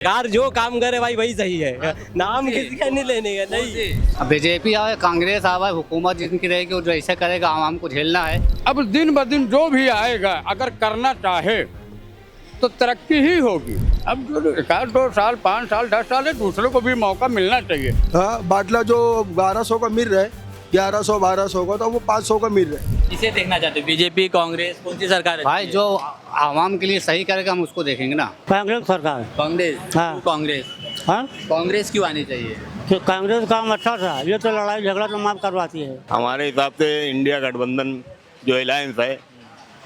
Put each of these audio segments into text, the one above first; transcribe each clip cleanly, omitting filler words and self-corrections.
सरकार जो काम करे भाई वही सही है, नाम किसी का नहीं लेने का। नहीं, अब बीजेपी आवे, कांग्रेस आवे, हुकूमत जिनकी रहेगी वो जैसे करेगा आवाम को झेलना है। अब दिन ब दिन जो भी आएगा अगर करना चाहे तो तरक्की ही होगी। अब जो 1-2 साल 5 साल 10 साल है, दूसरों को भी मौका मिलना चाहिए। हाँ, बाटला जो 1200 का मिल रहा है, 1100-1200 का, तो वो 500 का मिल रहा है। किसे देखना चाहते, बीजेपी कांग्रेस, कौन सी सरकार? भाई जो आवाम के लिए सही करेगा हम उसको देखेंगे ना। कांग्रेस सरकार। कांग्रेस? हाँ। कांग्रेस? हाँ, कांग्रेस क्यों आनी चाहिए? तो कांग्रेस काम अच्छा था, ये तो लड़ाई झगड़ा तो माफ करवाती है। हमारे हिसाब से इंडिया गठबंधन जो अलायंस है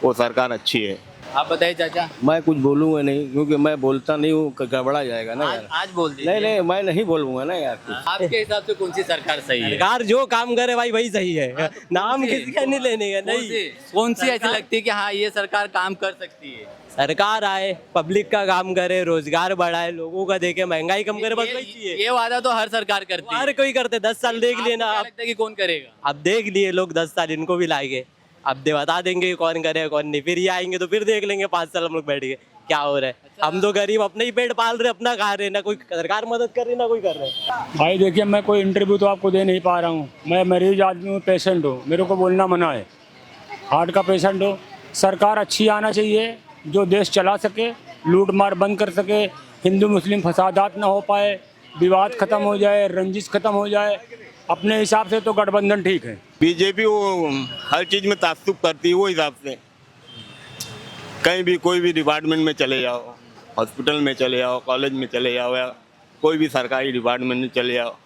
वो सरकार अच्छी है। आप बताइए चाचा। मैं कुछ बोलूँगा नहीं, क्योंकि मैं बोलता नहीं हूँ, गड़बड़ा जाएगा ना यार। आज बोल दीजिए। नहीं, मैं नहीं बोलूँगा ना यार। आपके हिसाब से कौन सी सरकार सही है? सरकार जो काम करे भाई वही सही है, नाम किसी का नहीं लेने का। नहीं, कौन सी ऐसी लगती है कि हाँ ये सरकार काम कर सकती है? सरकार आए, पब्लिक का काम करे, रोजगार बढ़ाए, लोगों का देखे, महंगाई कम करे, बस वही चाहिए। ये वादा तो हर सरकार करती है। हर कोई करते, 10 साल देख लिए ना आपको क्या आप। लगता है कि कौन करेगा? अब देख लिए लोग 10 साल, इनको भी लाएंगे। अब बता देंगे कौन करे कौन नहीं, फिर ये आएंगे तो फिर देख लेंगे 5 साल हम लोग बैठ के क्या हो रहा है। हम तो गरीब अपने ही पेट पाल रहे, अपना खा रहे, ना कोई सरकार मदद कर रही ना कोई कर रहे। भाई देखिए, मैं कोई इंटरव्यू तो आपको दे नहीं पा रहा हूँ। मैं मरीज आदमी हूँ, पेशेंट हूँ, मेरे को बोलना मना है। हार्ट का पेशेंट हो, सरकार अच्छी आना चाहिए जो देश चला सके, लूट मार बंद कर सके, हिंदू मुस्लिम फसादात ना हो पाए, विवाद खत्म हो जाए, रंजिश खत्म हो जाए। अपने हिसाब से तो गठबंधन ठीक है। बीजेपी वो हर चीज में तात्सुब करती है, वो हिसाब से कहीं भी कोई भी डिपार्टमेंट में चले जाओ, हॉस्पिटल में चले जाओ, कॉलेज में चले जाओ, या कोई भी सरकारी डिपार्टमेंट में चले जाओ,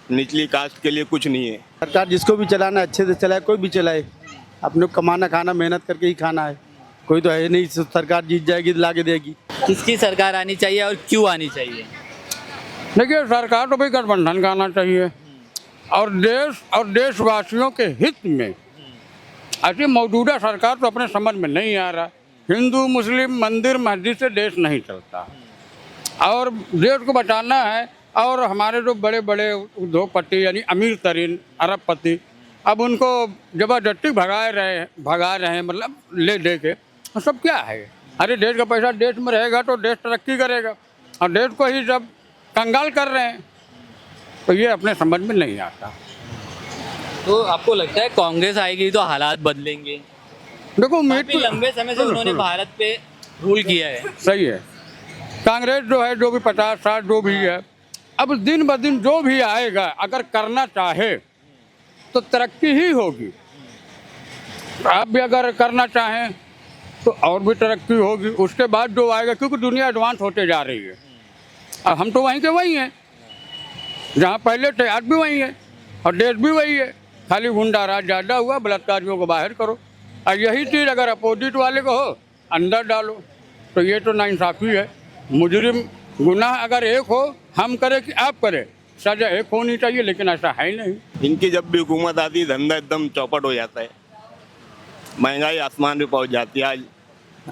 निचली कास्ट के लिए कुछ नहीं है। सरकार जिसको भी चलाना अच्छे से चलाए, कोई भी चलाए, अपने को कमाना खाना मेहनत करके ही खाना है। कोई तो है नहीं सरकार जीत जाएगी ला के देगी। किसकी सरकार आनी चाहिए और क्यों आनी चाहिए? देखिए, सरकार तो भाई गठबंधन का आना चाहिए और देशवासियों के हित में। ऐसी मौजूदा सरकार तो अपने समझ में नहीं आ रहा। हिंदू मुस्लिम मंदिर मस्जिद से देश नहीं चलता और देश को बचाना है। और हमारे जो बड़े बड़े उद्योगपति यानी अमीर तरीन अरबपति, अब उनको जबरदस्ती भगा रहे हैं, मतलब ले दे के। तो सब क्या है? अरे देश का पैसा देश में रहेगा तो देश तरक्की करेगा, और देश को ही जब कंगाल कर रहे हैं तो ये अपने समझ में नहीं आता। तो आपको लगता है कांग्रेस आएगी तो हालात बदलेंगे? देखो, उम्मीद काफी लंबे समय से उन्होंने भारत पे रूल किया है। सही है। कांग्रेस जो है, जो भी 50 साल जो भी है, अब दिन ब दिन जो भी आएगा अगर करना चाहे तो तरक्की ही होगी। आप भी अगर करना चाहें तो और भी तरक्की होगी। उसके बाद जो आएगा, क्योंकि दुनिया एडवांस होते जा रही है। अब हम तो वहीं के वहीं हैं, जहाँ पहले थे आज भी वहीं है और देश भी वही है। खाली गुंडा राज ज़्यादा हुआ, बलात्कारियों को बाहर करो, और यही चीज़ अगर अपोजिट वाले को हो अंदर डालो, तो ये तो नाइंसाफ़ी है। मुजरिम गुनाह अगर एक हो, हम करें कि आप करें, सजा एक होनी चाहिए, लेकिन ऐसा है ही नहीं। इनकी जब भी हुकूमत आती है धंधा एकदम चौपट हो जाता है, महंगाई आसमान पे पहुंच जाती है। आज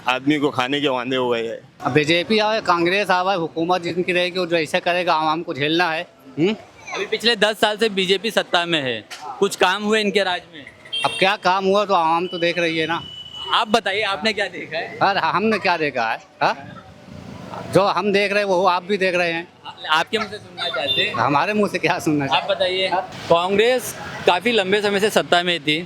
आदमी को खाने के वांदे हुए हैं। अब बीजेपी आवे, कांग्रेस आवे, हुकूमत जिनकी रहेगी वो जैसे करेगा आवाम को झेलना है। अभी पिछले 10 साल से बीजेपी सत्ता में है, कुछ काम हुए इनके राज में? अब क्या काम हुआ तो आवाम तो देख रही है ना। आप बताइए, आपने क्या देखा है? अरे हमने क्या देखा है? हा? जो हम देख रहे हैं वो आप भी देख रहे हैं। आपके मुंह से सुनना चाहते हैं? हमारे मुंह से क्या सुनना आप बताइए। कांग्रेस काफी लंबे समय से सत्ता में थी,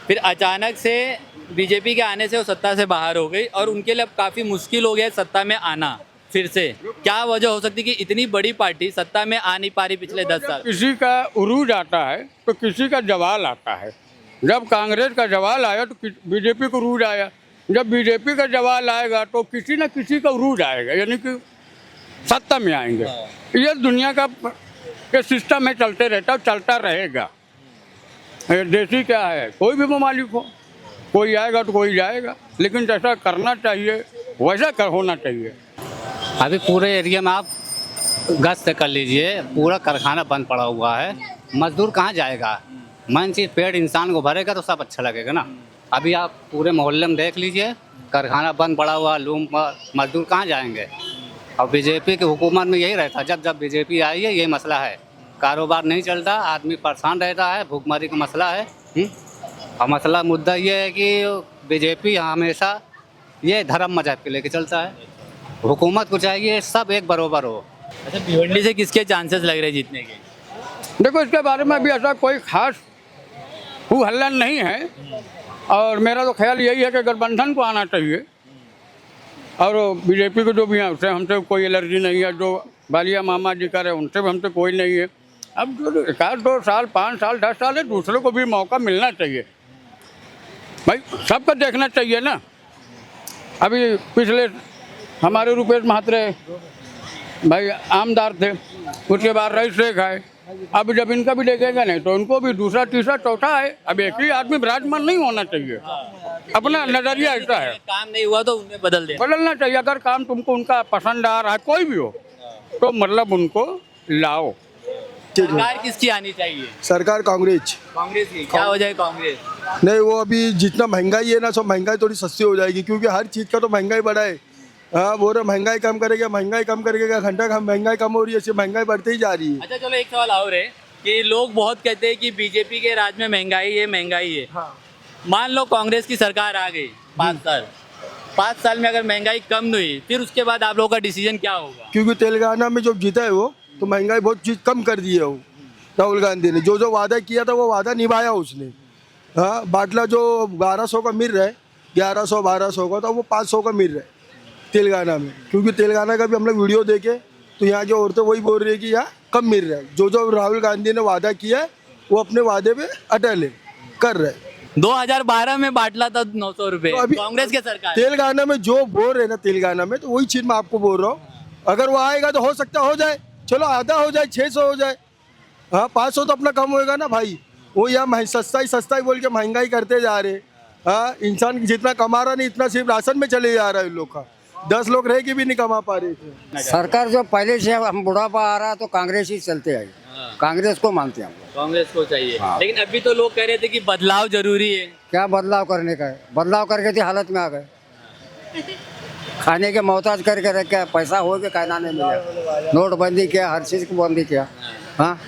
फिर अचानक से बीजेपी के आने से वो सत्ता से बाहर हो गई और उनके लिए अब काफी मुश्किल हो गया सत्ता में आना फिर से। क्या वजह हो सकती है कि इतनी बड़ी पार्टी सत्ता में आ नहीं पा रही पिछले 10 साल? किसी का उरूज आता है तो किसी का जवाल आता है। जब कांग्रेस का जवाल आया तो बीजेपी को उरूज आया, जब बीजेपी का जवाल आएगा तो किसी न किसी का उरूज आएगा, यानी कि सत्ता में आएंगे। ये दुनिया का ये सिस्टम है, चलते रहता है, चलता रहेगा। देशी क्या है, कोई भी ममालिक हो, कोई आएगा तो कोई जाएगा, लेकिन जैसा करना चाहिए वैसा होना चाहिए। अभी पूरे एरिया में आप गश्त कर लीजिए, पूरा कारखाना बंद पड़ा हुआ है। मजदूर कहाँ जाएगा? मन चीज पेड़ इंसान को भरेगा तो सब अच्छा लगेगा ना। अभी आप पूरे मोहल्ले में देख लीजिए, कारखाना बंद पड़ा हुआ, लूम मजदूर कहाँ जाएंगे? और बीजेपी की हुकूमत में यही रहता, जब बीजेपी आई है यही मसला है। कारोबार नहीं चलता, आदमी परेशान रहता है, भूखमरी का मसला है। और मसला मुद्दा ये है कि बीजेपी हमेशा ये धर्म मजहब के लेके चलता है। हुकूमत को चाहिए सब एक बरोबर हो। अच्छा, भिवंडी से किसके चांसेस लग रहे हैं जीतने के? देखो इसके बारे में अभी ऐसा कोई खास हू हल्ला नहीं है, और मेरा तो ख्याल यही है कि गठबंधन को आना चाहिए, और बीजेपी के जो भी हैं उससे हमसे कोई एलर्जी नहीं है। जो बालिया मामा जी कर रहे हैं उनसे भी हमसे कोई नहीं है। अब जो 1-2 साल 5 साल 10 साल है, दूसरों को भी मौका मिलना चाहिए भाई, सबको देखना चाहिए ना। अभी पिछले हमारे रुपेश महात्रे भाई आमदार थे, उसके बाद रईस शेख आए, अब जब इनका भी देखेगा नहीं तो उनको भी दूसरा तीसरा चौथा है। अब एक ही आदमी विराजमान नहीं होना चाहिए, अपना नजरिया ऐसा है। काम नहीं हुआ तो उन्हें बदल दे। बदलना चाहिए, अगर काम तुमको उनका पसंद आ रहा है कोई भी हो तो मतलब उनको लाओ। सरकार किसकी आनी चाहिए? सरकार कांग्रेस। कांग्रेस की? क्या हो जाए कांग्रेस? नहीं, वो अभी जितना महंगाई है ना, सब महंगाई थोड़ी सस्ती हो जाएगी, क्योंकि हर चीज़ का तो महंगाई बढ़ा है। हाँ, वो रहा महंगाई कम करेगा, महंगाई कम करेगा, घंटा कम महंगाई कम हो रही है, इससे महंगाई बढ़ती ही जा रही है। अच्छा चलो, एक सवाल और है कि लोग बहुत कहते हैं कि बीजेपी के राज में महंगाई है, महंगाई है। मान लो कांग्रेस की सरकार आ गई 5 साल में अगर महंगाई कम नहीं हुई, फिर उसके बाद आप लोगों का डिसीजन क्या होगा? क्योंकि तेलंगाना में जो जीता है वो तो महंगाई बहुत चीज़ कम कर दी है। वो राहुल गांधी ने जो वादा किया था वो वादा निभाया उसने। हाँ, बाटला जो 1200 का मिल रहा है, 1100-1200 का, तो वो 500 का मिल रहा है तेलंगाना में। क्योंकि तेलंगाना का भी हम लोग वीडियो देखे तो यहाँ की औरतें वही बोल रही है कि यहाँ कम मिल रहा है। जो राहुल गांधी ने वादा किया है वो अपने वादे पे अटल है, कर रहे हैं। 2012 में बाटला था 900 रुपए, तो अभी कांग्रेस के सरकार। तेलंगाना में जो बोल रहे हैं ना, तेलंगाना में तो वही चीज़ मैं आपको बोल रहा हूँ। अगर वो आएगा तो हो सकता हो जाए, चलो आधा हो जाए, 600 हो जाए। हाँ, 500 तो अपना कम होएगा ना भाई। वो यहाँ सस्ता ही बोल के महंगाई करते जा रहे। हाँ, इंसान जितना कमा रहा नहीं इतना सिर्फ राशन में चले जा रहा है इन लोग का। 10 लोग रह के भी नहीं कमा पा रहे थे। सरकार जो पहले से हम बुढ़ापा आ रहा तो कांग्रेस ही चलते आई, कांग्रेस को मानते हैं। कांग्रेस को चाहिए, लेकिन अभी तो लोग कह रहे थे कि बदलाव जरूरी है। क्या बदलाव करने का है? बदलाव करके थी हालत में आ गए, खाने के मोहताज करके रख के पैसा हो के कहना नहीं मिला। नोटबंदी किया, हर चीज को बंदी किया। हाँ,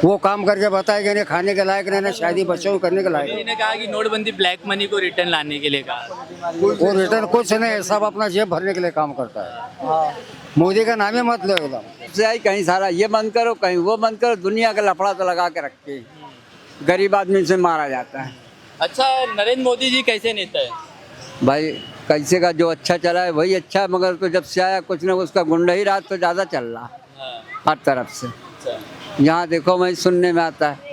वो काम करके बताएगा नहीं, खाने के लायक नहीं, ना शादी बच्चों को करने के लायक। ने कहा कि नोटबंदी ब्लैक मनी को रिटर्न लाने के लिए कहा। वो रिटर्न कुछ नहीं, सब अपना जेब भरने के लिए काम करता है। मोदी का नाम ही मत लो एकदम। कहीं सारा ये बंद करो, कहीं वो बंद करो, दुनिया का लफड़ा तो लगा के रखते हैं। गरीब आदमी से मारा जाता है। अच्छा, नरेंद्र मोदी जी कैसे नेता है? भाई कैसे का जो अच्छा चला है वही अच्छा है, मगर तो जब से आया कुछ ना उसका गुंडा ही राज तो ज़्यादा चल रहा हर तरफ से। जहाँ देखो वहीं सुनने में आता है।